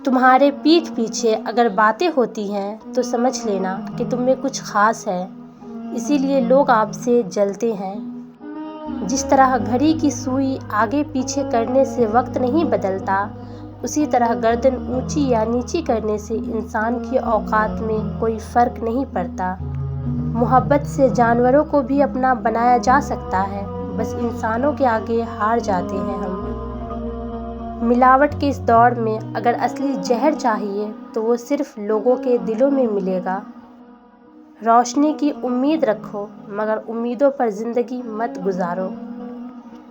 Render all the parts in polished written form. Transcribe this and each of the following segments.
تمہارے پیٹھ پیچھے اگر باتیں ہوتی ہیں تو سمجھ لینا کہ تم میں کچھ خاص ہے، اسی لیے لوگ آپ سے جلتے ہیں۔ جس طرح گھڑی کی سوئی آگے پیچھے کرنے سے وقت نہیں بدلتا، اسی طرح گردن اونچی یا نیچی کرنے سے انسان کے اوقات میں کوئی فرق نہیں پڑتا۔ محبت سے جانوروں کو بھی اپنا بنایا جا سکتا ہے، بس انسانوں کے آگے ہار جاتے ہیں ہم۔ ملاوٹ کے اس دور میں اگر اصلی زہر چاہیے تو وہ صرف لوگوں کے دلوں میں ملے گا۔ روشنی کی امید رکھو، مگر امیدوں پر زندگی مت گزارو۔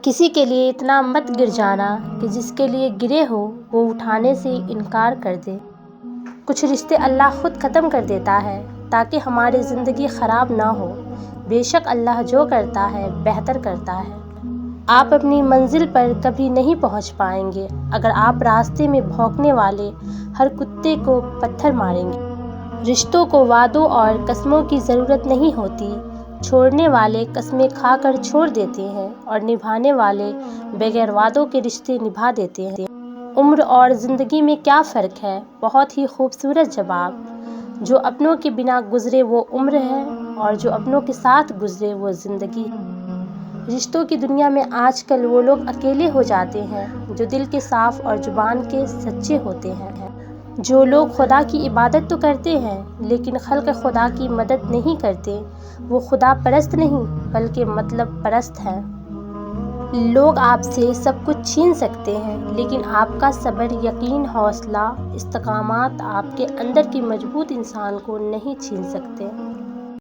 کسی کے لیے اتنا مت گر جانا کہ جس کے لیے گرے ہو وہ اٹھانے سے انکار کر دے۔ کچھ رشتے اللہ خود ختم کر دیتا ہے تاکہ ہماری زندگی خراب نہ ہو۔ بے شک اللہ جو کرتا ہے بہتر کرتا ہے۔ آپ اپنی منزل پر کبھی نہیں پہنچ پائیں گے اگر آپ راستے میں بھونکنے والے ہر کتے کو پتھر ماریں گے۔ رشتوں کو وعدوں اور قسموں کی ضرورت نہیں ہوتی۔ چھوڑنے والے قسمیں کھا کر چھوڑ دیتے ہیں اور نبھانے والے بغیر وعدوں کے رشتے نبھا دیتے ہیں۔ عمر اور زندگی میں کیا فرق ہے؟ بہت ہی خوبصورت جواب۔ جو اپنوں کے بنا گزرے وہ عمر ہے اور جو اپنوں کے ساتھ گزرے وہ زندگی ہے۔ رشتوں کی دنیا میں آج کل وہ لوگ اکیلے ہو جاتے ہیں جو دل کے صاف اور زبان کے سچے ہوتے ہیں۔ جو لوگ خدا کی عبادت تو کرتے ہیں لیکن خلق خدا کی مدد نہیں کرتے، وہ خدا پرست نہیں بلکہ مطلب پرست ہیں۔ لوگ آپ سے سب کچھ چھین سکتے ہیں لیکن آپ کا صبر، یقین، حوصلہ، استقامت آپ کے اندر کے مضبوط انسان کو نہیں چھین سکتے۔